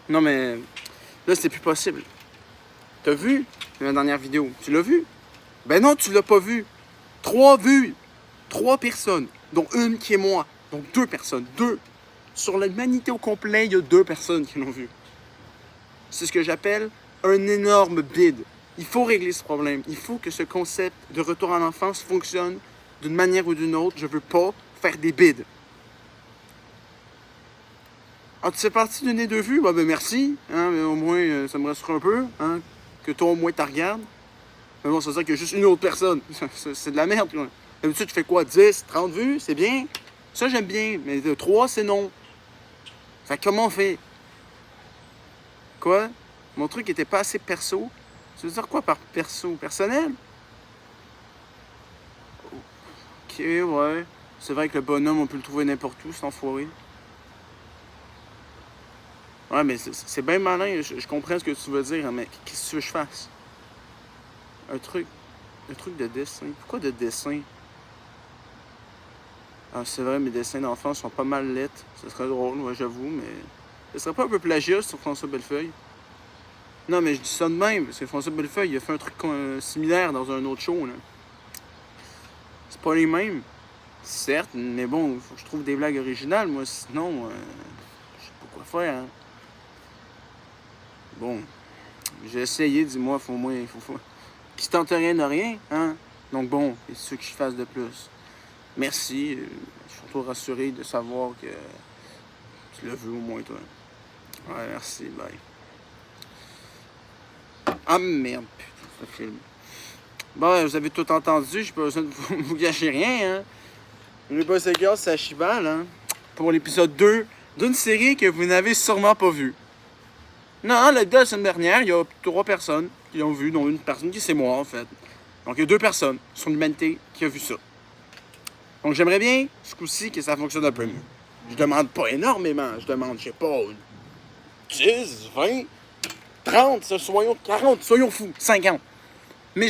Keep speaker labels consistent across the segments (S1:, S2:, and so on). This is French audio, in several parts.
S1: Non, mais là, c'est plus possible. T'as vu la dernière vidéo? Tu l'as vu? Ben non, tu l'as pas vu. 3 vues. 3 personnes, dont une qui est moi. Donc 2 personnes. 2. Sur l'humanité au complet, il y a 2 personnes qui l'ont vu. C'est ce que j'appelle un énorme bid. Il faut régler ce problème. Il faut que ce concept de retour à l'enfance fonctionne d'une manière ou d'une autre. Je veux pas faire des bids. Ah, tu sais parti donner 2 vues? Ben merci. Hein, mais au moins, ça me rassure un peu. Hein, que toi, au moins, tu regardes. Mais bon, ça veut dire qu'il y a juste une autre personne. C'est de la merde. Quoi. D'habitude, tu fais quoi? 10, 30 vues? C'est bien. Ça, j'aime bien. Mais 3, c'est non. Fait que comment on fait? Quoi? Mon truc était pas assez perso. Tu veux dire quoi par perso? Personnel? Ok, ouais. C'est vrai que le bonhomme, on peut le trouver n'importe où, cet enfoiré. Ouais, mais c'est bien malin. Je comprends ce que tu veux dire, hein, mais qu'est-ce que tu veux que je fasse? Un truc. Un truc de dessin. Pourquoi de dessin? Ah, c'est vrai, mes dessins d'enfants sont pas mal lettres. Ce serait drôle, moi, j'avoue, mais... Ce serait pas un peu plagiat sur François Bellefeuille? Non, mais je dis ça de même, parce que François Bellefeuille, il a fait un truc similaire dans un autre show, là. C'est pas les mêmes, certes, mais bon, il faut que je trouve des blagues originales, moi, sinon, je sais pas quoi faire, hein. Bon, j'ai essayé, dis-moi, faut au moins... Faut... Qui tente rien de rien, hein? Donc bon, qu'est-ce que je fasse de plus? Merci, je suis surtout rassuré de savoir que tu l'as vu au moins, toi. Ouais, merci, bye. Ah merde, putain, ce film. Bon, vous avez tout entendu, j'ai pas besoin de vous gâcher rien, hein. Les Boys et Girls, c'est à Chibal, hein. Pour l'épisode 2 d'une série que vous n'avez sûrement pas vue. Non, la semaine dernière, il y a 3 personnes qui l'ont vu, dont une personne qui c'est moi, en fait. Donc, il y a 2 personnes sur l'humanité qui ont vu ça. Donc, j'aimerais bien, ce coup-ci, que ça fonctionne un peu mieux. Je demande pas énormément, je demande, je sais pas, 10, 20, 30, soyons 40, soyons fous, 50. Mais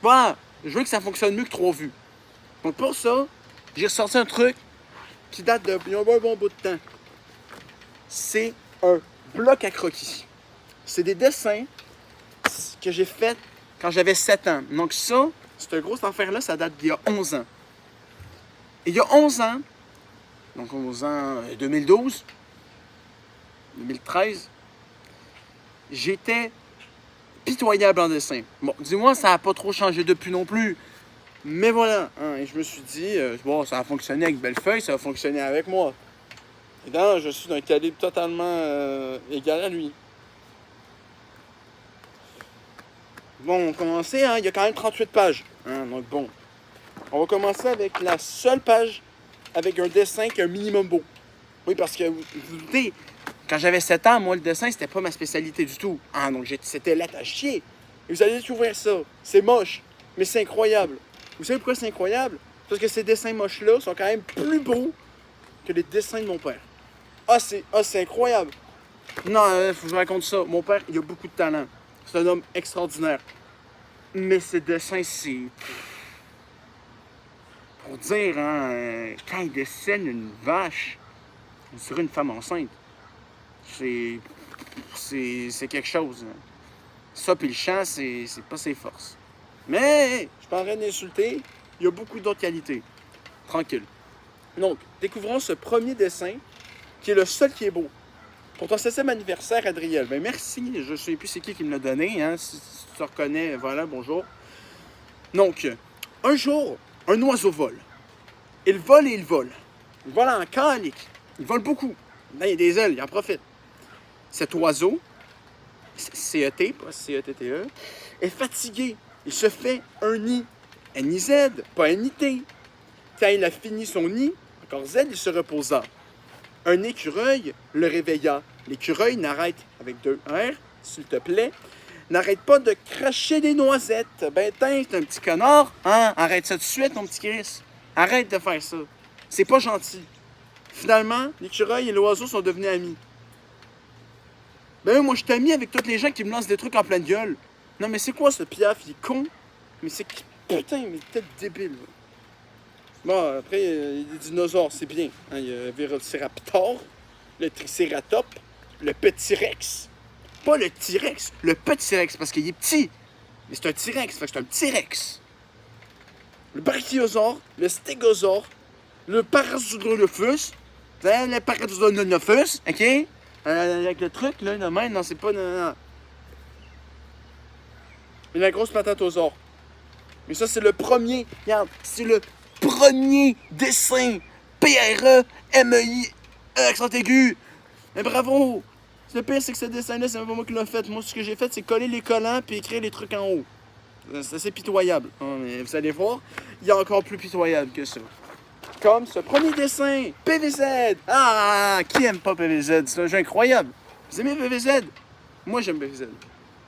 S1: voilà, je veux que ça fonctionne mieux que 3 vues. Donc pour ça, j'ai ressorti un truc qui date de un bon bout de temps. C'est un bloc à croquis. C'est des dessins que j'ai faits quand j'avais 7 ans. Donc ça, cette grosse affaire-là, ça date d'il y a 11 ans. Et il y a 11 ans, donc 11 ans, 2012, 2013, j'étais pitoyable en dessin. Bon, dis-moi, ça n'a pas trop changé depuis non plus. Mais voilà, hein, et je me suis dit, bon, ça a fonctionné avec Bellefeuille, ça a fonctionné avec moi. Et là, je suis d'un calibre totalement égal à lui. Bon, on commençait, hein, il y a quand même 38 pages. Hein, donc bon, on va commencer avec la seule page avec un dessin qui est un minimum beau. Oui, parce que, vous doutez, quand j'avais 7 ans, moi, le dessin, c'était pas ma spécialité du tout. Ah, donc c'était là à chier. Et vous allez découvrir ça. C'est moche, mais c'est incroyable. Vous savez pourquoi c'est incroyable? Parce que ces dessins moches-là sont quand même plus beaux que les dessins de mon père. C'est incroyable. Non, faut que je raconte ça. Mon père, il a beaucoup de talent. C'est un homme extraordinaire. Mais ces dessins, c'est... Pour dire, hein, quand il dessine une vache sur une femme enceinte, c'est quelque chose. Hein. Ça, puis le chant, c'est pas ses forces. Mais, je suis pas en train d'insulter, il y a beaucoup d'autres qualités. Tranquille. Donc, découvrons ce premier dessin, qui est le seul qui est beau. Pour ton 7e anniversaire, Adriel. Ben merci, je ne sais plus c'est qui me l'a donné, hein. Si tu te reconnais, voilà, bonjour. Donc, un jour, un oiseau vole. Il vole et il vole. Il vole en calique. Il vole beaucoup. Là, il y a des ailes, il en profite. Cet oiseau, C-E-T, pas C-E-T-T-E, est fatigué. Il se fait un nid. N-I-Z, pas N-I-T. Quand il a fini son nid, encore Z, il se reposa. Un écureuil le réveilla. L'écureuil n'arrête, avec 2 R, s'il te plaît, n'arrête pas de cracher des noisettes. Ben, t'es un petit connard, hein? Arrête ça tout de suite, mon petit Chris. Arrête de faire ça. C'est pas gentil. Finalement, l'écureuil et l'oiseau sont devenus amis. Ben, moi, je suis ami avec tous les gens qui me lancent des trucs en pleine gueule. Non, mais c'est quoi ce piaf? Il est con. Mais c'est... Putain, mais t'es débile. Bon, après, il y a des dinosaures, c'est bien. Hein, il y a le Vélociraptor, le Triceratops, le petit Rex. Pas le T-Rex, le petit Rex, parce qu'il est petit. Mais c'est un T-Rex, fait que c'est un petit Rex. Le Brachiosaure, le Stégosaure, le Parasaurolophus, le Parasaurolophus, ok? Avec le truc, là, de même, non, c'est pas... Non. Et la grosse Patatosaure. Mais ça, c'est le premier, regarde, c'est le premier dessin PRE-MEI, accent aigu. Mais bravo! Le pire, c'est que ce dessin-là, c'est même pas moi qui l'ai fait. Moi, ce que j'ai fait, c'est coller les collants puis écrire les trucs en haut. C'est assez pitoyable. Mais vous allez voir, il y a encore plus pitoyable que ça. Comme ce premier dessin, PVZ. Ah, qui aime pas PVZ? C'est un jeu incroyable. Vous aimez PVZ? Moi, j'aime PVZ.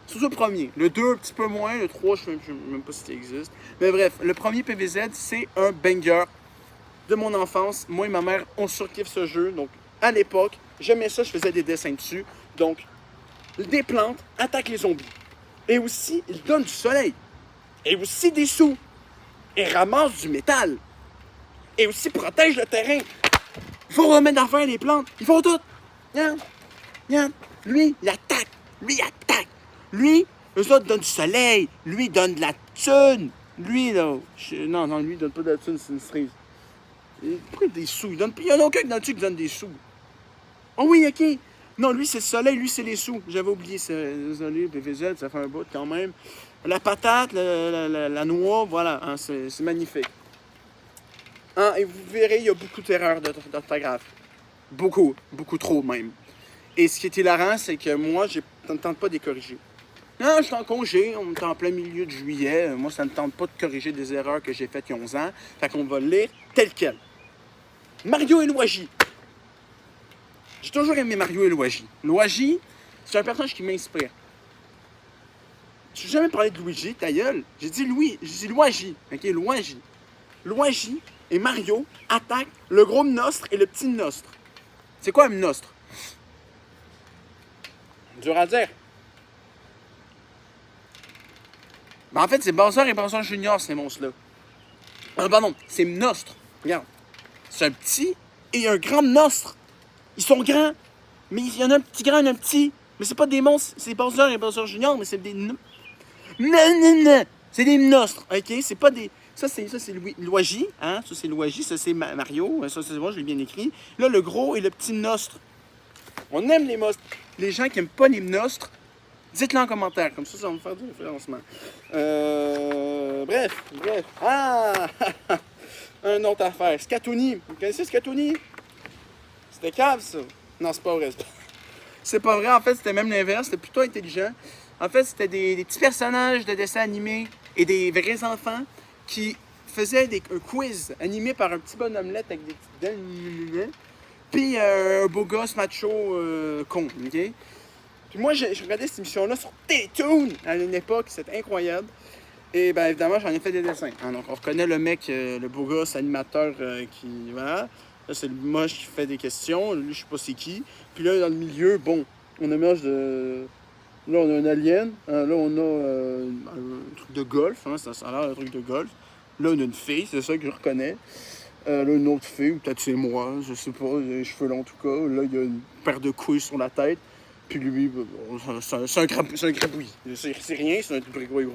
S1: Surtout le premier. Le 2, un petit peu moins. Le 3, je ne sais même pas si ça existe. Mais bref, le premier PVZ, c'est un banger de mon enfance. Moi et ma mère, on surkiffe ce jeu. Donc, à l'époque, j'aimais ça, je faisais des dessins dessus. Donc, des plantes attaquent les zombies. Et aussi, ils donnent du soleil. Et aussi des sous. Et ramassent du métal. Et aussi protègent le terrain. Il faut remettre d'affaires les plantes. Ils font tout. Regarde. Lui, il attaque. Lui, eux autres donnent du soleil. Lui, il donne de la thune. Lui, là... Non, lui, il donne pas de la thune, c'est une cerise. Pourquoi des sous? Il y en a aucun qui donne des sous. Oh oui, ok. Non, lui, c'est le soleil, lui, c'est les sous. J'avais oublié ça. Désolé, PVZ, ça fait un bout quand même. La patate, la noix, voilà, hein, c'est magnifique. Hein, et vous verrez, il y a beaucoup d'erreurs d'orthographe. Beaucoup trop même. Et ce qui est hilarant, c'est que moi, je ne tente pas de les corriger. Non, je suis en congé, on est en plein milieu de juillet. Moi, ça ne me tente pas de corriger des erreurs que j'ai faites il y a 11 ans. Fait qu'on va le lire tel quel. Mario et Luigi. J'ai toujours aimé Mario et Luigi. Luigi, c'est un personnage qui m'inspire. Je n'ai jamais parlé de Luigi, ta gueule. J'ai dit Luigi. Ok, Luigi. Luigi et Mario attaquent le gros Mnostre et le petit Mnostre. C'est quoi un Mnostre? Dur à dire. Ben en fait, c'est Bowser et Bowser Junior, ces monstres-là. Ah, pardon, c'est Mnostre. Regarde. C'est un petit et un grand Mnostre. Ils sont grands, mais il y en a un petit grand et un petit. Mais c'est pas des monstres, c'est Bowser et Bowser Junior, mais c'est des... Non. C'est des Mnostres, ok? C'est pas des... Ça, c'est Luigi, hein? Ça, c'est Luigi, ça, c'est Mario. Ça, c'est moi, je l'ai bien écrit. Là, le gros et le petit Mnostre. On aime les monstres. Les gens qui aiment pas les Mnostres, dites-le en commentaire, comme ça va me faire du référencement. Bref. Ah! Une autre affaire. Scatouni. Vous connaissez Scatouni? C'était cave, ça. Non, c'est pas vrai. C'est pas vrai. En fait, c'était même l'inverse. C'était plutôt intelligent. En fait, c'était des petits personnages de dessins animés et des vrais enfants qui faisaient un quiz animé par un petit bonhomme-lette avec des petites dents. Puis un beau gosse macho con, ok? Puis moi, je regardais cette émission-là sur Télétoon à une époque, c'était incroyable. Et bien évidemment, j'en ai fait des dessins. Hein, donc on reconnaît le mec, le beau gosse animateur qui... Voilà. Là, c'est le moche qui fait des questions. Lui, je sais pas c'est qui. Puis là, dans le milieu, bon, on a un mélange de... Là, on a un alien. Hein, là, on a un truc de golf. Hein, ça a l'air d'un truc de golf. Là, on a une fille, c'est ça que je reconnais. Là, une autre fille, ou peut-être c'est moi, je sais pas, les cheveux longs en tout cas. Là, il y a une paire de couilles sur la tête. Puis lui, bon, c'est un grabouillis. C'est rien, c'est un grabouillis.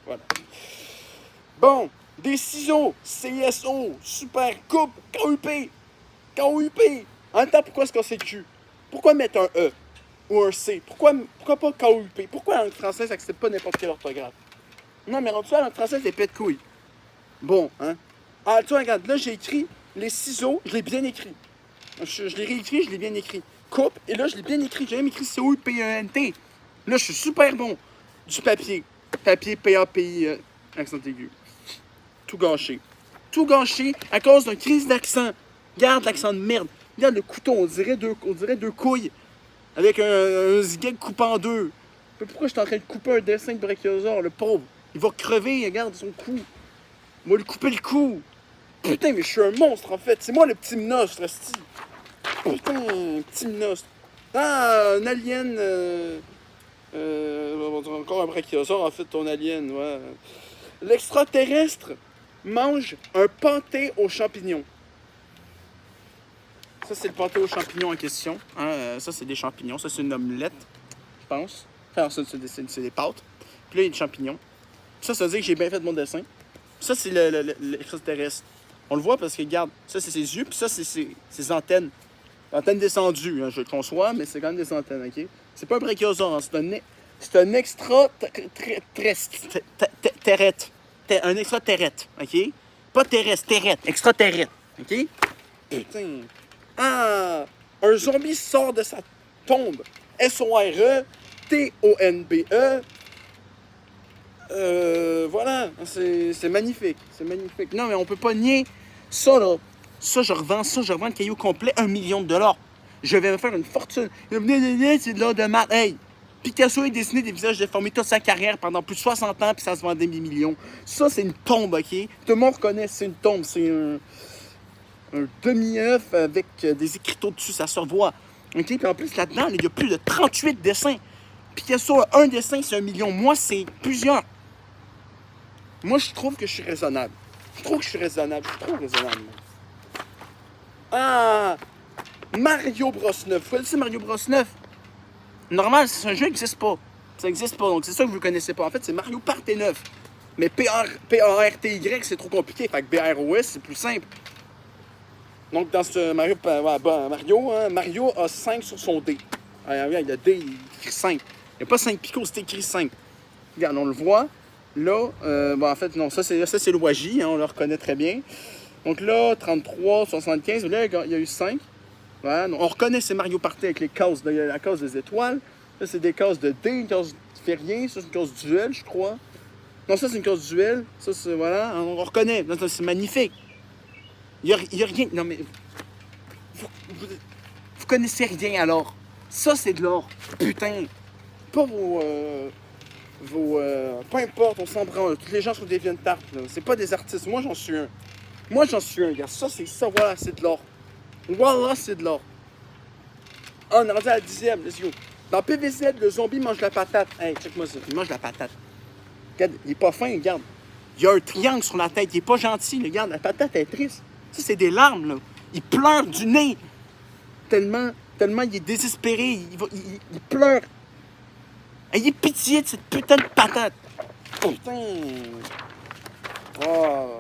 S1: Voilà. Bon, des ciseaux, CSO, super, coupe, KUP. En même temps, pourquoi est-ce qu'on sait le cul? Pourquoi mettre un E ou un C? Pourquoi pas KUP? Pourquoi en français, ça n'accepte pas n'importe quelle orthographe? Non, mais rendu là, en français, c'est pète couille. Bon, hein? Ah, tu vois, regarde, là, j'ai écrit les ciseaux, je l'ai bien écrit. Je l'ai réécrit, je l'ai bien écrit. Coupe, et là, je l'ai bien écrit. J'ai même écrit C-O-U-P-E-N-T. Là, je suis super bon. Du papier. Papier, P-A-P-I, accent aigu. Tout gâché. Tout gâché à cause d'une crise d'accent. Regarde l'accent de merde. Regarde le couteau, on dirait deux couilles. Avec un zigzag coupé en deux. Mais pourquoi je suis en train de couper un dessin de Brachiosaure, le pauvre? Il va crever, regarde son cou. On va lui couper le cou. Putain, mais je suis un monstre, en fait. C'est moi le petit Mnostre, esti. Putain, petit Mnostre. Ah, un alien... encore un Brachiosaure, en fait, ton alien, ouais. L'extraterrestre mange un pâté aux champignons. Ça, c'est le pâté aux champignons en question. Hein? Ça, c'est des champignons. Ça, c'est une omelette, je pense. Enfin, ça, c'est des pâtes. Puis là, il y a des champignons. Ça veut dire que j'ai bien fait mon dessin. Ça, c'est l'extraterrestre. On le voit parce que, regarde, ça, c'est ses yeux, puis ça, c'est ses antennes. Antennes descendues, hein, je le conçois, mais c'est quand même des antennes, OK? C'est pas un brachiosaure, hein, c'est un extraterrestre. Un extraterrestre, OK? Pas terrestre, terrestre, extraterrestre, OK? Putain. Ah! Un zombie sort de sa tombe. S-O-R-E, T-O-N-B-E. Voilà, c'est magnifique, c'est magnifique. Non, mais on peut pas nier ça, là. Ça, je revends le caillou complet, 1 million de dollars. Je vais me faire une fortune. C'est de l'or de maths. Hey! Picasso a dessiné des visages déformés toute sa carrière pendant plus de 60 ans, puis ça se vendait des millions. Ça, c'est une tombe, OK? Tout le monde reconnaît, c'est une tombe. C'est un demi-œuf avec des écriteaux dessus, ça se revoit. OK? Puis en plus, là-dedans, il y a plus de 38 dessins. Picasso a un dessin, c'est 1 million. Moi, c'est plusieurs. Moi, je trouve que je suis raisonnable. Je suis trop raisonnable. Moi. Ah! Mario Bros 9. Vous connaissez Mario Bros 9? Normal, c'est un jeu qui n'existe pas. Ça n'existe pas, donc c'est ça que vous ne connaissez pas. En fait, c'est Mario Party 9. Mais P-A-R-T-Y, c'est trop compliqué. Fait que B-R-O-S, c'est plus simple. Donc, dans ce Mario, Mario a 5 sur son dé. Regarde, le dé, il écrit 5. Il n'y a pas 5 picots, c'est écrit 5. Regarde, on le voit. Là, en fait, non, ça c'est le Waji, hein, on le reconnaît très bien. Donc là, 33, 75, là, il y a eu 5. Voilà, donc on reconnaît ces Mario Party avec les cases, la case des étoiles. Là, c'est des cases de dés, une case qui fait rien. Ça, c'est une case duel, je crois. Non, ça, c'est une case duel. Ça, c'est, voilà, on reconnaît. C'est magnifique. Il y a rien. Non, mais. Vous connaissez rien alors. Ça, c'est de l'or. Putain. Pas peu importe, on s'en branle. Tous les gens sont des viennes tartes. C'est pas des artistes. Moi, j'en suis un. Gars. Ça, c'est ça. Voilà, c'est de l'or. Voilà, c'est de l'or. Ah, on est rendu à la 10e. Let's go. Dans PVZ, le zombie mange la patate. Hey, check-moi ça. Il mange la patate. Regarde, il est pas fin, regarde. Il y a un triangle sur la tête. Il est pas gentil. Regarde, la patate est triste. Ça, c'est des larmes, là. Il pleure du nez. Tellement il est désespéré. Il pleure. Ayez pitié de cette putain de patate. Putain. Oh.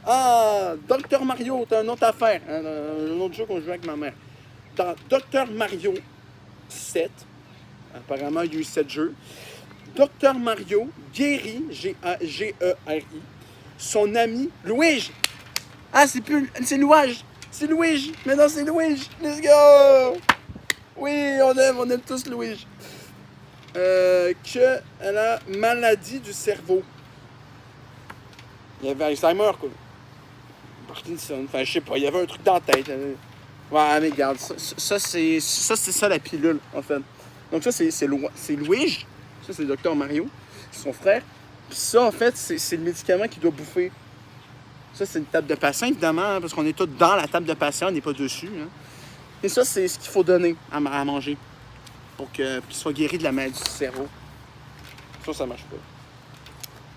S1: Ah, Dr Mario, t'as une autre affaire. Un autre jeu qu'on joue avec ma mère. Dans Dr Mario 7, apparemment il y a eu 7 jeux, Dr Mario guérit, G-E-R-I, son ami Luigi. Ah, c'est Luigi. C'est Luigi. Mais non, c'est Luigi. Let's go. Oui, on aime tous Luigi. Que elle a maladie du cerveau. Il y avait Alzheimer, quoi. Parkinson, enfin, je sais pas, il y avait un truc dans la tête. Ouais, mais regarde, ça c'est ça la pilule, en fait. Donc ça, c'est Luigi. Ça, c'est le Dr Mario. C'est son frère. Puis ça, en fait, c'est le médicament qu'il doit bouffer. Ça, c'est une table de patient, évidemment, hein, parce qu'on est tous dans la table de patient, on n'est pas dessus. Hein. Et ça, c'est ce qu'il faut donner à manger pour qu'il soit guéri de la maladie du cerveau. Ça marche pas.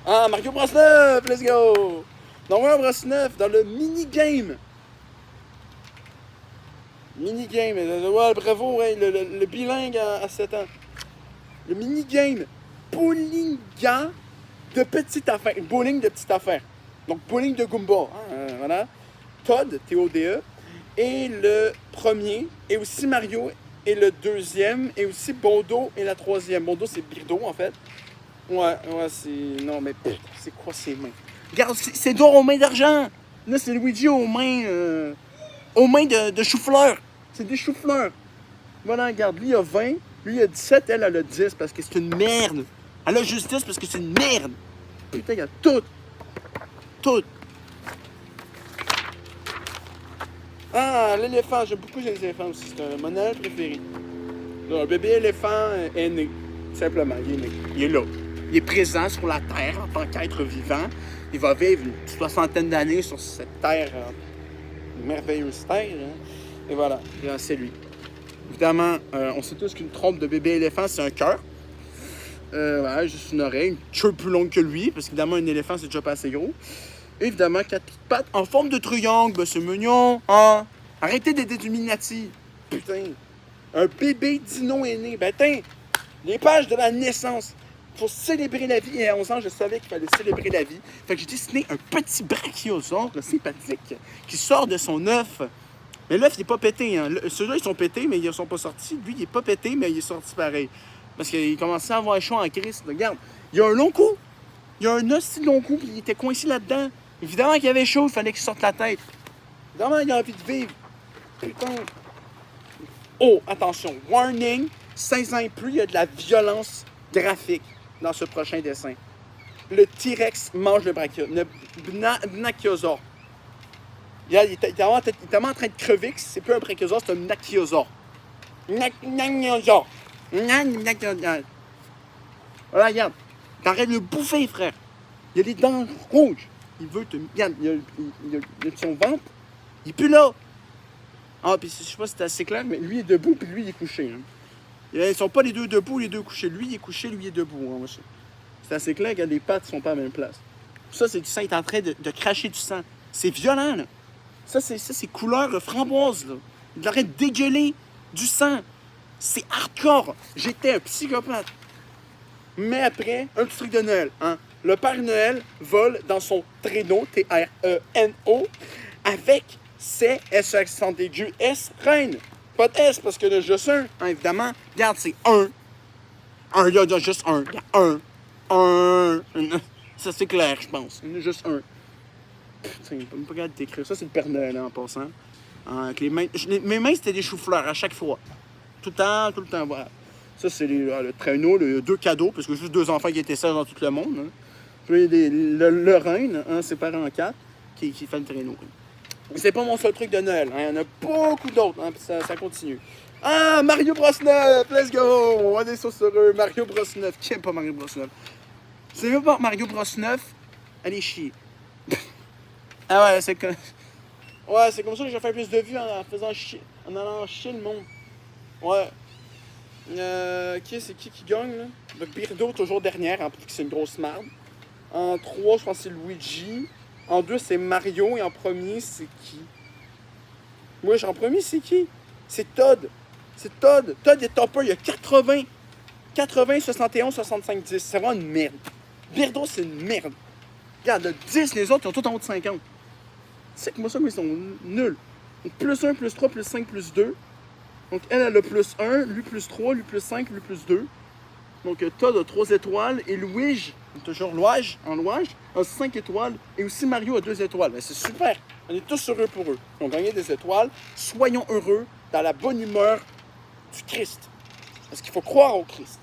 S1: Ah, Mario Bros 9, let's go! Dans Mario Bros 9, dans le mini-game. Ouais, bravo, hein, le bilingue à 7 ans. Le mini-game. Bowlinga de petite affaire. Bowling de petite affaire. Donc, bowling de Goomba. Hein, voilà. Todd, T-O-D-E. Et le premier. Et aussi Mario. Et le deuxième. Et aussi Bondo et la troisième. Bondo, c'est Birdo, en fait. Ouais, c'est... Non, mais c'est quoi ces mains? Regarde, c'est d'or aux mains d'argent. Là, c'est Luigi aux mains de chou-fleur. C'est des chou-fleurs. Voilà, regarde, lui, il a 20. Lui, il a 17. Elle a 10 parce que c'est une merde. Elle a juste 10 parce que c'est une merde. Putain, il y a tout. Tout. Ah, l'éléphant. J'aime beaucoup les éléphants aussi. C'est mon animal préféré. Là, un bébé éléphant est né. Simplement, il est né. Il est là. Il est présent sur la Terre en tant qu'être vivant. Il va vivre une soixantaine d'années sur cette Terre, une merveilleuse Terre. Hein. Et voilà, c'est lui. Évidemment, on sait tous qu'une trompe de bébé éléphant, c'est un cœur. Voilà, juste une oreille, une queue plus longue que lui, parce qu'évidemment, un éléphant, c'est déjà pas assez gros. Et évidemment, 4 petites pattes en forme de triangle, ben, c'est mignon, hein? Arrêtez d'être des Illuminati. Putain. Un bébé dino est né. Ben, tiens, les pages de la naissance. Pour célébrer la vie. Et à 11 ans, je savais qu'il fallait célébrer la vie. Fait que j'ai dessiné un petit brachiosaure sympathique qui sort de son œuf. Mais l'œuf, il n'est pas pété. Hein. Ceux-là, ils sont pétés, mais ils ne sont pas sortis. Lui, il n'est pas pété, mais il est sorti pareil. Parce qu'il commençait à avoir chaud en Christ. Regarde, il y a un long cou. Il y a un aussi long cou, puis il était coincé là-dedans. Évidemment qu'il avait chaud, il fallait qu'il sorte la tête. Évidemment, il a envie de vivre. Putain. Oh, attention, warning, 16 ans et plus, il y a de la violence graphique dans ce prochain dessin. Le T-Rex mange le brachiosaure. Il est tellement en train de crever que c'est plus un brachiosaure, c'est un brachiosaure. Voilà, regarde. T'arrêtes de le bouffer, frère. Il a les dents rouges. Il veut te... Regarde, il a son ventre. Il est plus là. Ah, puis je sais pas si c'est assez clair, mais lui est debout, puis lui il est couché. Hein. Ils sont pas les deux debout, les deux couchés. Lui il est couché, lui il est debout. Hein. C'est assez clair que les pattes sont pas à la même place. Ça, c'est du sang. Il est en train de cracher du sang. C'est violent, là. Ça, c'est couleur framboise, là. Il arrête de dégueuler du sang. C'est hardcore. J'étais un psychopathe. Mais après, un petit truc de Noël. Hein? Le Père Noël vole dans son traîneau, T-R-E-N-O, avec ses S-S-S, reine. Pas de S, parce que le juste un, hein, évidemment. Regarde, c'est un. Il y a juste un. Il y a un. Ça, c'est clair, je pense. Il y en a juste un. Putain, pas capable de décrire. Ça, c'est le Père Noël, hein, en passant. Avec les mains... Mes mains, c'était des choux-fleurs à chaque fois. Tout le temps, voilà. Ça, c'est le traîneau, les deux cadeaux, parce que juste 2 enfants qui étaient seuls dans tout le monde. Hein. Puis le reine, hein, séparé en 4, qui fait le traîneau. C'est pas mon seul truc de Noël. Hein. Il y en a beaucoup d'autres, hein, puis ça continue. Ah, Mario Bros 9! Let's go! On est sur eux. Mario Bros 9. Qui aime pas Mario Bros 9? C'est même pas Mario Bros 9. Allez chier. Ah ouais, c'est comme... Ouais, c'est comme ça que j'ai fait plus de vues en faisant chier, en allant chier le monde. Ouais. C'est qui gagne, là? Le Birdo, toujours dernière, en plus que c'est une grosse merde. En 3, je pense que c'est Luigi. En 2, c'est Mario. Et en premier, c'est qui? Moi, en premier, c'est qui? C'est Todd. C'est Todd. Todd est topper. Il y a 80, 71, 65, 10. C'est vraiment une merde. Birdo, c'est une merde. Regarde, le 10, les autres, ils ont tout en haut de 50. C'est que moi, ça, mais ils sont nuls. Donc, plus 1, plus 3, plus 5, plus 2. Donc, elle a le plus 1, lui plus 3, lui plus 5, lui plus 2. Donc, Todd a 3 étoiles. Et Luigi, toujours Louage, a 5 étoiles. Et aussi Mario a 2 étoiles. Ben, c'est super. On est tous heureux pour eux. Ils ont gagné des étoiles. Soyons heureux dans la bonne humeur du Christ. Parce qu'il faut croire au Christ.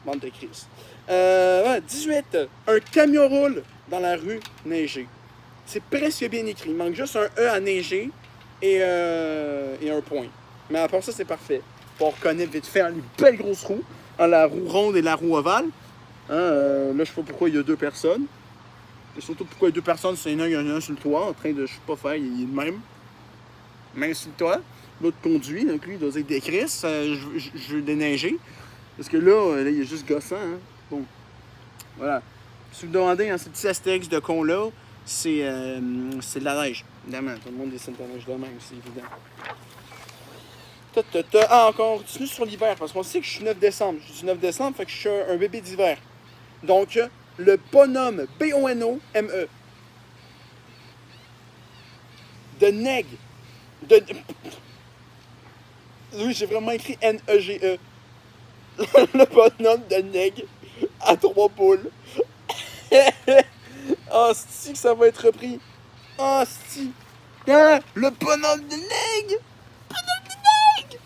S1: Bande de Christ. 18. Un camion roule dans la rue neigée. C'est presque bien écrit. Il manque juste un E à neiger et un point. Mais à part ça, c'est parfait. On reconnaît vite fait les belles grosses roues. Hein, la roue ronde et la roue ovale. Hein, là, je sais pas pourquoi il y a 2 personnes. Et surtout pourquoi il y a 2 personnes, c'est il y en a un sur le toit en train de, je sais pas faire, il est le même. Main sur le toit. L'autre conduit, donc lui, il doit être des crises. Je veux déneiger. Parce que là, il est juste gossant. Hein. Bon. Voilà. Si vous demandez, hein, ce petit astérix de con-là, c'est de la neige. Évidemment, tout le monde dessine de la neige de même, c'est évident. Ah, encore, on continue sur l'hiver, parce qu'on sait que je suis 9 décembre. Je suis 9 décembre, fait que je suis un bébé d'hiver. Donc, le bonhomme, B-O-N-O-M-E. De Neg. Oui, j'ai vraiment écrit N-E-G-E. Le bonhomme de Neg à 3 boules. Ah, si que ça va être repris. Ah, si. Ah, le bonhomme de Neg. Bonhomme de Neg.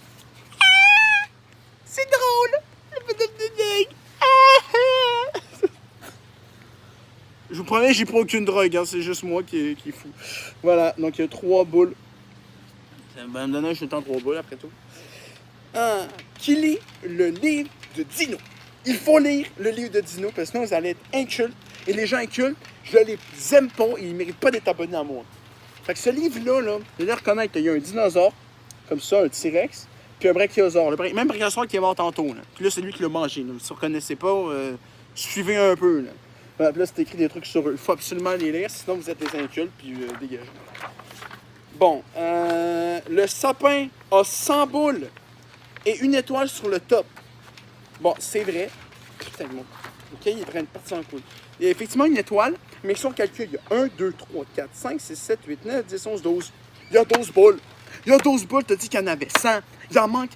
S1: Ah, c'est drôle. Le bonhomme de Neg. Ah. Je vous promets, j'ai pas aucune drogue. Hein, c'est juste moi qui est fou. Voilà, donc il y a 3 boules. Le bonhomme de Neg, je suis en 3 boules après tout. Ah, qui lit le livre de Dino. Il faut lire le livre de Dino parce que sinon vous allez être inculte. Et les gens incultes, je les aime pas et ils ne méritent pas d'être abonnés à moi. Fait que ce livre-là, là, vous allez reconnaître, il y a un dinosaure, comme ça, un T-Rex, puis un brachiosaure. Le même brachiosaure qui est mort tantôt. Là. Puis là, c'est lui qui l'a mangé. Là. Si vous ne reconnaissez pas, suivez un peu. Là. Voilà, puis là, c'est écrit des trucs sur eux. Il faut absolument les lire, sinon vous êtes des incultes, puis dégagez. Bon, le sapin a 100 boules et une étoile sur le top. Bon, c'est vrai. Putain, mon... OK, il est en train de partir en couille. Il y a effectivement une étoile, mais si on calcule, il y a 1, 2, 3, 4, 5, 6, 7, 8, 9, 10, 11, 12. Il y a 12 boules. Il y a 12 boules, t'as dit qu'il y en avait 100. Il en manque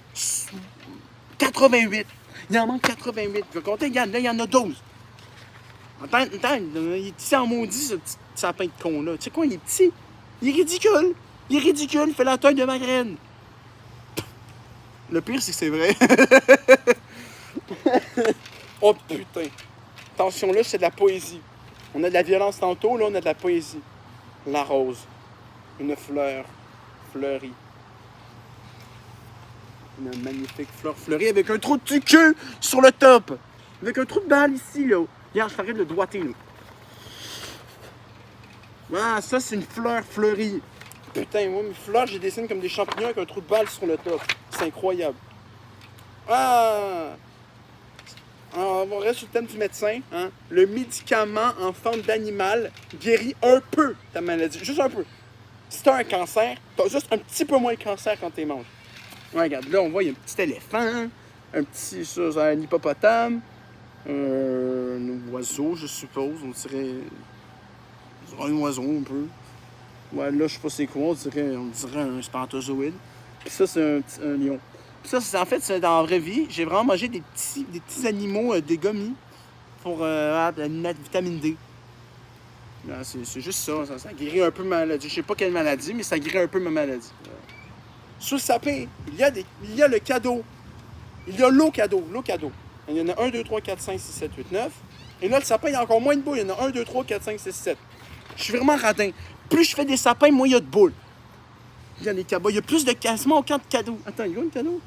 S1: 88. Il en manque 88. Je vais compter, regarde, là, il y en a 12. Attends, il est petit en maudit, ce petit sapin de con-là. Tu sais quoi, il est petit. Il est ridicule. Il est ridicule, il fait la taille de ma graine. Le pire, c'est que c'est vrai. Oh putain. Attention, là, c'est de la poésie. On a de la violence tantôt, là, on a de la poésie. La rose. Une fleur fleurie. Une magnifique fleur fleurie avec un trou de cul sur le top. Avec un trou de balle ici, là. Regarde, je ferai le doigté, là. Ah, ça, c'est une fleur fleurie. Putain, moi, mes fleurs, je les dessine comme des champignons avec un trou de balle sur le top. C'est incroyable. Ah! On reste sur le thème du médecin. Hein? Le médicament en forme d'animal guérit un peu ta maladie. Juste un peu. Si t'as un cancer, t'as juste un petit peu moins de cancer quand t'es manges. Ouais, regarde, là, on voit, il y a un petit éléphant, un petit, ça, un hippopotame, un oiseau, je suppose. On dirait un oiseau, un peu. Ouais, là, je sais pas c'est quoi, on dirait un spermatozoïde. Puis ça, c'est un lion. Puis ça, en fait, c'est dans la vraie vie. J'ai vraiment mangé des petits animaux, des gummies, pour la vitamine D. C'est juste ça, ça guérit un peu ma maladie. Je sais pas quelle maladie, mais ça guérit un peu ma maladie. Sous le sapin, il y a le cadeau. Il y a l'eau cadeau. Il y en a 1, 2, 3, 4, 5, 6, 7, 8, 9. Et là, le sapin, il y a encore moins de boules. Il y en a 1, 2, 3, 4, 5, 6, 7. Je suis vraiment radin. Plus je fais des sapins, moins il y a de boules. Il y a des cadeaux. Il y a plus de quasiment aucun de cadeaux. Attends, il y a un cadeau?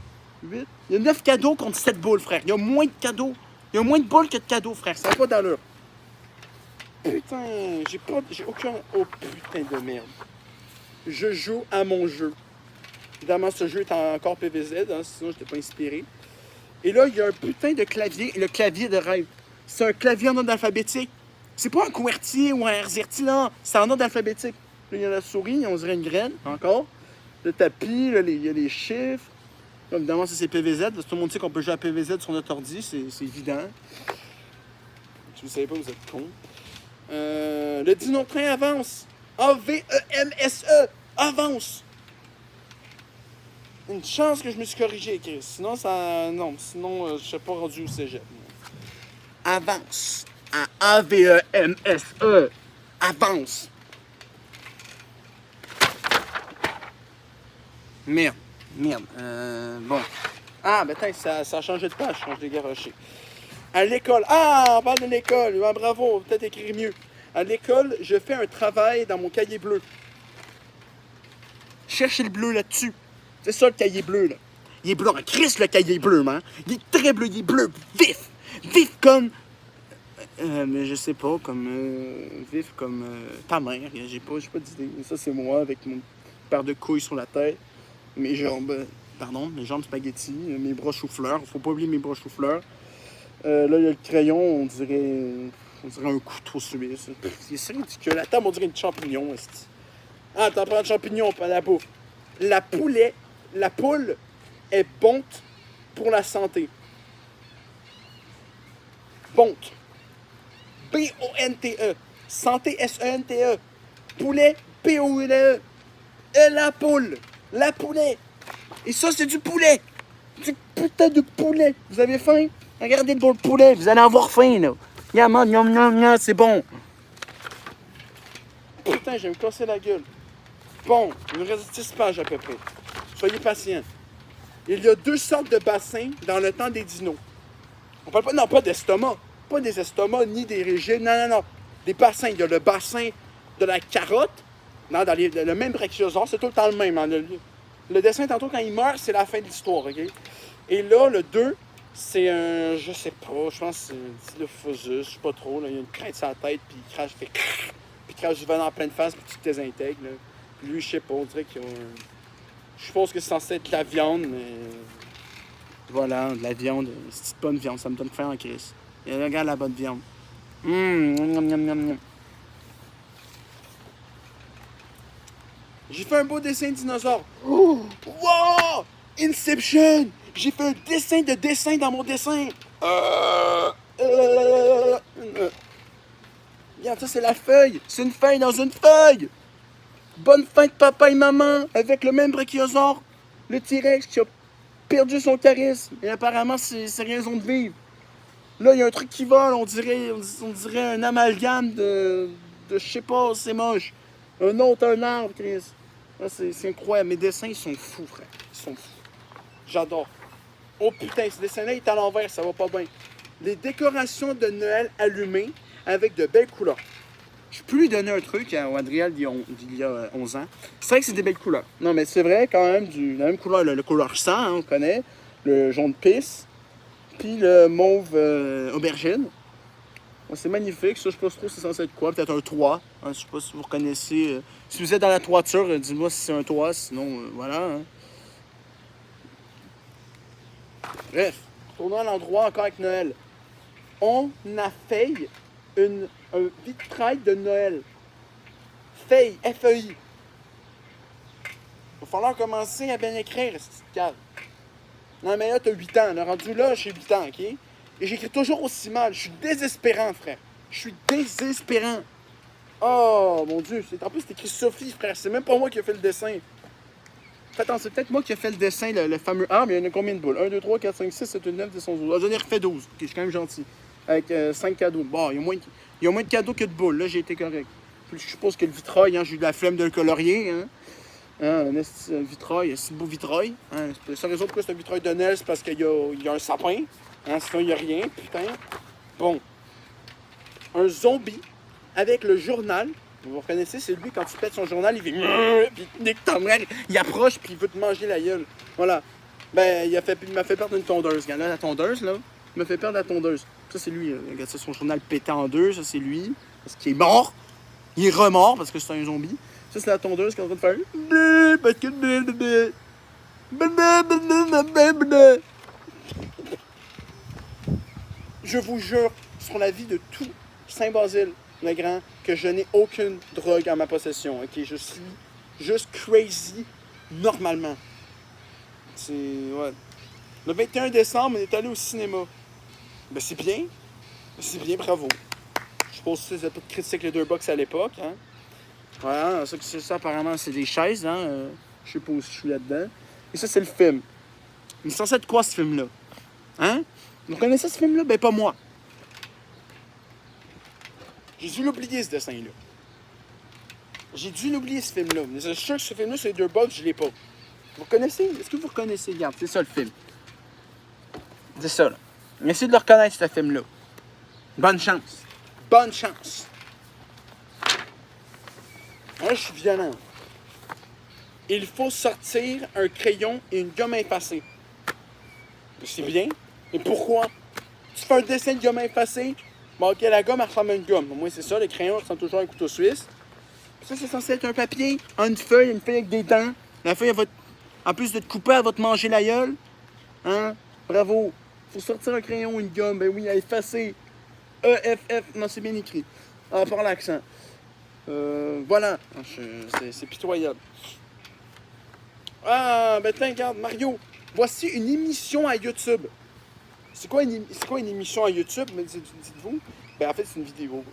S1: 8. Il y a 9 cadeaux contre 7 boules, frère. Il y a moins de cadeaux. Il y a moins de boules que de cadeaux, frère. Ça n'a pas d'allure. Putain, j'ai aucun... Oh, putain de merde. Je joue à mon jeu. Évidemment, ce jeu est encore PVZ, hein, sinon je n'étais pas inspiré. Et là, il y a un putain de clavier, le clavier de rêve. C'est un clavier en ordre alphabétique. C'est pas un QWERTY ou un RZERTY, non. C'est en ordre alphabétique. Là, il y a la souris, on dirait une graine, encore. Le tapis, là, il y a les chiffres. Là, évidemment, ça c'est PVZ. Parce que tout le monde sait qu'on peut jouer à PVZ sur notre ordi, c'est évident. Si vous ne savez pas, vous êtes con. Le dino-train avance. A-V-E-M-S-E. Avance. Une chance que je me suis corrigé, Chris. Sinon, je ne serais pas rendu au cégep. Avance. A-V-E-M-S-E. Avance. Merde. Bon. Ah, ben ça a changé de page quand je l'ai garoché. À l'école. Ah, on parle de l'école. Ah, bravo, peut-être écrire mieux. À l'école, je fais un travail dans mon cahier bleu. Cherchez le bleu là-dessus. C'est ça le cahier bleu, là. Il est bleu en Christ, le cahier bleu, man. Il est très bleu, il est bleu vif. Vif comme... mais je sais pas, vif comme ta mère. J'ai pas d'idée. Ça, c'est moi avec mon paire de couilles sur la tête. Mes jambes spaghetti. Mes bras chou-fleur. Faut pas oublier mes bras chou-fleur. Là, il y a le crayon, on dirait un couteau suisse. C'est ridicule. La table, on dirait une champignon. Ah, t'en prends de champignons, pas la bouffe. La poule est bonte pour la santé. Bonte. B-O-N-T-E. Santé, S-E-N-T-E. Poulet, P-O-U-L-E. Et la poule. La poulet. Et ça, c'est du poulet. Du putain de poulet. Vous avez faim? Regardez le bon poulet. Vous allez avoir faim, là. Yam, c'est bon. Putain, je vais me casser la gueule. Bon, il me reste 10 pages à peu près. Soyez patients. Il y a 2 sortes de bassins dans le temps des dinos. On parle pas, non, pas d'estomac. Pas des estomacs ni des régimes. Non. Des bassins. Il y a le bassin de la carotte. Non, dans le même brachiosaure, c'est tout le temps le même. Hein. Le dessin, tantôt, quand il meurt, c'est la fin de l'histoire, OK? Et là, le 2, c'est un... Je sais pas, je pense que c'est le Dilophosaurus, je sais pas trop. Là. Il y a une crête sur la tête, puis il crache, puis il crache du venin en pleine face, puis tu te désintègres. Là. Puis lui, je sais pas, on dirait qu'il y a un... Je suppose que c'est censé être de la viande, mais... Voilà, de la viande. C'est bonne viande, ça me donne faim en crise. Et regarde la bonne viande. J'ai fait un beau dessin de dinosaure. Oh! Wow! Inception! J'ai fait un dessin dans mon dessin. Regarde, ça c'est la feuille. C'est une feuille dans une feuille. Bonne fête, papa et maman, avec le même brachiosaure, le T-Rex qui a perdu son charisme. Et apparemment, c'est raison de vivre. Là, il y a un truc qui vole, on dirait un amalgame de je sais pas, c'est moche. Un autre, un arbre, Chris. C'est incroyable. Mes dessins, ils sont fous, frère. Ils sont fous. J'adore. Oh putain, ce dessin-là est à l'envers, ça va pas bien. Les décorations de Noël allumées avec de belles couleurs. Je peux lui donner un truc à Adriel d'il y a 11 ans. C'est vrai que c'est des belles couleurs. Non, mais c'est vrai, quand même, la même couleur, le couleur sang, hein, on connaît. Le jaune pisse. Puis le mauve aubergine. Bon, c'est magnifique. Ça, je sais pas trop c'est censé être quoi. Peut-être un toit. Hein, je sais pas si vous reconnaissez. Si vous êtes dans la toiture, dites-moi si c'est un toit. Sinon, voilà. Hein. Bref, retournons à l'endroit encore avec Noël. On a fait un vitrail de Noël. Feuille, F-E-I. Il va falloir commencer à bien écrire, cette cave. Non, mais là, t'as 8 ans. Là, rendu là, j'ai 8 ans, OK? Et j'écris toujours aussi mal. Je suis désespérant, frère. Je suis désespérant. Oh, mon Dieu. En plus, c'est écrit Sophie, frère. C'est même pas moi qui ai fait le dessin. Attends, c'est peut-être moi qui ai fait le dessin, le fameux arbre. Il y en a combien de boules? 1, 2, 3, 4, 5, 6, 7, 8, 9, 10, 11, 12. Ah, j'en ai refait 12. OK, je suis quand même gentil. Avec 5 cadeaux. Bon, il y a moins de cadeaux que de boules. Là, j'ai été correct. Puis, je suppose que le vitrail, hein, j'ai eu de la flemme de le colorier. Hein. Hein, un vitrail, un si beau vitrail. Hein. La seule raison pourquoi c'est un vitrail de Noël, c'est parce qu'il y a un sapin. Hein, sinon, il n'y a rien, putain. Bon. Un zombie avec le journal. Vous reconnaissez, c'est lui, quand tu pètes son journal, il fait... Puis dès que ton frère, il approche, puis il veut te manger la gueule. Voilà. Ben, il m'a fait perdre une tondeuse. Regarde, là, la tondeuse, là. Il m'a fait perdre la tondeuse. Ça, c'est lui. Regarde, ça, son journal pété en deux. Ça, c'est lui. Parce qu'il est mort. Il est remort, parce que c'est un zombie. Ça, c'est la tondeuse qui est en train de faire... Parce que... Je vous jure, sur la vie de tout Saint-Basile, le grand, que je n'ai aucune drogue en ma possession. Ok, je suis juste crazy normalement. C'est. Ouais. Le 21 décembre, on est allé au cinéma. Ben, c'est bien. C'est bien, bravo. Je suppose que c'est pas de critique les deux box à l'époque. Hein? Voilà, ça apparemment, c'est des chaises. Hein? Je sais pas où je suis là-dedans. Et ça, c'est le film. Il est censé être quoi, ce film-là? Hein? Vous connaissez ce film-là? Ben, pas moi. J'ai dû l'oublier, ce dessin-là. J'ai dû l'oublier, ce film-là. Mais je suis sûr que ce film-là, c'est les deux box, je l'ai pas. Vous connaissez? Est-ce que vous reconnaissez? Regarde, c'est ça le film. C'est ça, là. Essayez de le reconnaître, ce film-là. Bonne chance. Bonne chance. Moi, je suis violent. Il faut sortir un crayon et une gomme effacée. C'est bien. Et pourquoi? Tu fais un dessin de gomme effacée. Bon, ok, la gomme, elle ressemble à une gomme. Au moins, c'est ça. Les crayons ressemblent toujours à un couteau suisse. Ça, c'est censé être un papier, une feuille avec des dents. La feuille, elle va en plus de te couper, elle va te manger la gueule. Hein? Bravo. Faut sortir un crayon, une gomme. Ben oui, à effacer. E-F-F. Non, c'est bien écrit. Ah, par l'accent. Voilà. C'est pitoyable. Ah, ben tiens, regarde, Mario. Voici une émission à YouTube. C'est quoi une émission à YouTube, dites-vous? Ben, en fait, c'est une vidéo.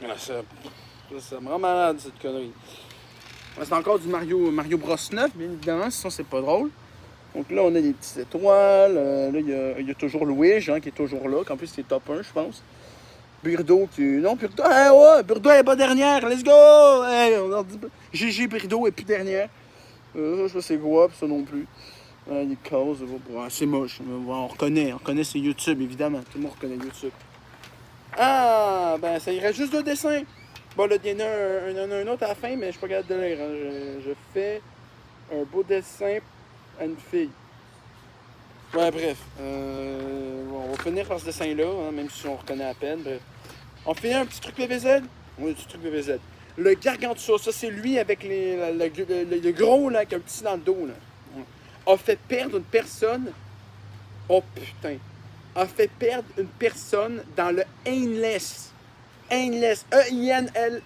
S1: Ah, ça me rend malade, cette connerie. C'est encore du Mario Bros 9, bien évidemment, sinon c'est pas drôle. Donc là, on a des petites étoiles. Là, il y a toujours Louis, hein, qui est toujours là, qu'en plus, c'est top 1, je pense. Birdo qui... Non, Birdo... Ah ouais, Birdo elle est pas dernière, let's go! Hey, GG Birdo est plus dernière. Je sais pas c'est quoi, ça non plus. Les causes, c'est moche. On reconnaît c'est YouTube, évidemment. Tout le monde reconnaît YouTube. Ah, ben ça irait juste 2 dessins. Bon, là, il y en a un autre à la fin, mais je suis pas capable de lire. Hein. Je fais un beau dessin à une fille. Ouais, bref. On va finir par ce dessin-là, hein, même si on reconnaît à peine. Bref. On fait un petit truc PVZ? Oui, un petit truc PVZ. Le Gargantua, ça c'est lui avec le gros là, avec un petit dans le dos. Là. A fait perdre une personne. Oh putain. A fait perdre une personne dans le Aimless. Aimless. E-I-N-L.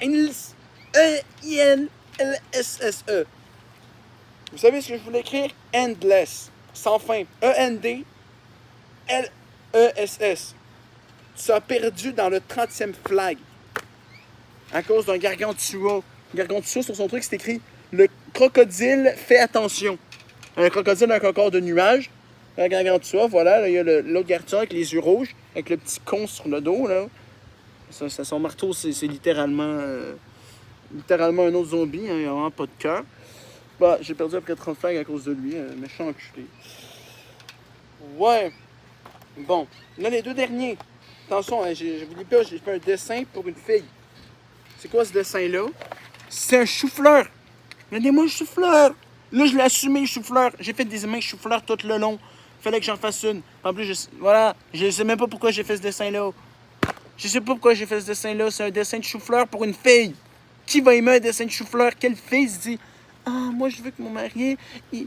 S1: Endless. E-I-N-L-S-S-E. Vous savez ce que je voulais écrire? Endless. Sans fin. E-N-D-L-E-S-S. Ça a perdu dans le 30e flag. À cause d'un gargantua. Gargantua, sur son truc, c'est écrit « Le crocodile fait attention ». Un crocodile, un cocor de nuages. Un gargantua, voilà. Là, il y a l'autre gargantua avec les yeux rouges, avec le petit con sur le dos, là. Son marteau, c'est littéralement un autre zombie. Hein, il n'y a vraiment pas de cœur. Bah, j'ai perdu après 30 flags à cause de lui. Méchant enculé. Ouais. Bon. Là, les deux derniers. Attention, hein, je vous dis pas, j'ai fait un dessin pour une fille. C'est quoi ce dessin-là? C'est un chou-fleur. Regardez-moi le chou-fleur. Là, je l'ai assumé, le chou-fleur. J'ai fait des images chou-fleur tout le long. Fallait que j'en fasse une. En plus, voilà. Je sais même pas pourquoi j'ai fait ce dessin-là. Je sais pas pourquoi j'ai fait ce dessin-là. C'est un dessin de chou-fleur pour une fille. Qui va aimer un dessin de chou-fleur? Quelle fille se dit « Ah, moi, je veux que mon mari, il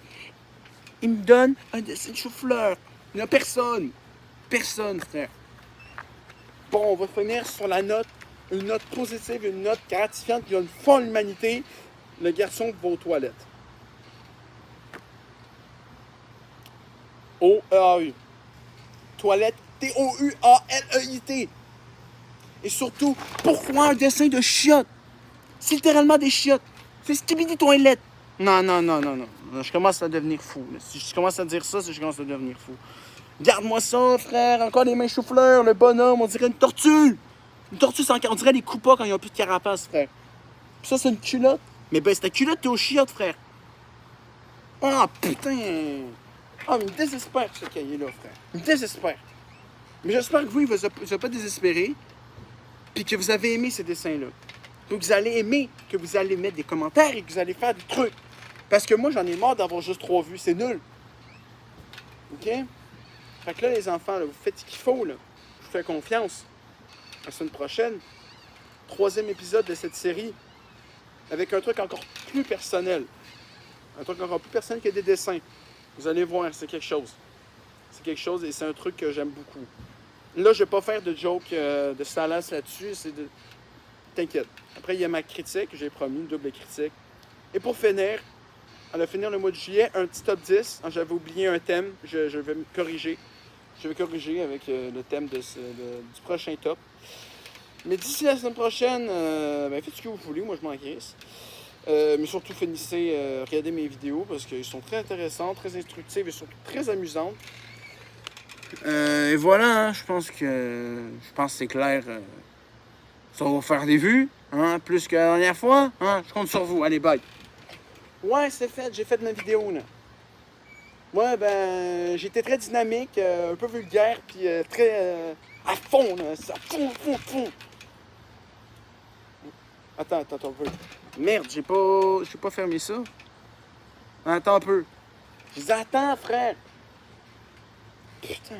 S1: me donne un dessin de chou-fleur. » Il n'y a personne. Personne, frère. Bon, on va finir sur la note. Une note positive, une note gratifiante qui a une foi en l'humanité. Le garçon va aux toilettes. O-E-A-U. Toilette, T-O-U-A-L-E-I-T. Et surtout, pourquoi un dessin de chiottes? C'est littéralement des chiottes. C'est Skibidi Toilette. Non. Je commence à devenir fou. Là. Si je commence à dire ça, c'est que je commence à devenir fou. Garde-moi ça, frère. Encore des mains chou-fleurs. Le bonhomme, on dirait une tortue. Une tortue sans carapace. On dirait les coupas quand ils n'ont plus de carapace, frère. Puis ça, c'est une culotte. Mais ben, c'est ta culotte, t'es aux chiottes, frère. Ah, putain. Ah, mais il me désespère, ce cahier-là, frère. Il me désespère. Mais j'espère que vous, il ne vous a pas désespéré. Puis que vous avez aimé ces dessins-là. Donc, vous allez aimer, que vous allez mettre des commentaires et que vous allez faire des trucs. Parce que moi, j'en ai marre d'avoir juste 3 vues. C'est nul. OK? Fait que là, les enfants, là, vous faites ce qu'il faut, là. Je vous fais confiance. La semaine prochaine, 3e épisode de cette série, avec un truc encore plus personnel. Un truc encore plus personnel que des dessins. Vous allez voir, c'est quelque chose. C'est quelque chose et c'est un truc que j'aime beaucoup. Là, je ne vais pas faire de joke de salace là-dessus. T'inquiète. Après, il y a ma critique, j'ai promis, une double critique. Et pour finir, à la finir le mois de juillet, un petit top 10. J'avais oublié un thème, je vais me corriger. Je vais corriger avec le thème du prochain top. Mais d'ici la semaine prochaine, faites ce que vous voulez, moi je m'en crisse. Mais surtout, finissez, regardez mes vidéos parce qu'elles sont très intéressantes, très instructives et surtout très amusantes. Et voilà, hein, je pense que c'est clair. Ça va faire des vues, hein, plus que la dernière fois. Hein, je compte sur vous. Allez, bye. Ouais, c'est fait, j'ai fait ma vidéo, là. Ouais, ben, j'étais très dynamique, un peu vulgaire, puis très à fond, là. À fond. Attends un peu. Merde, j'ai pas fermé ça. Attends un peu. Je dis, attends, frère. Putain.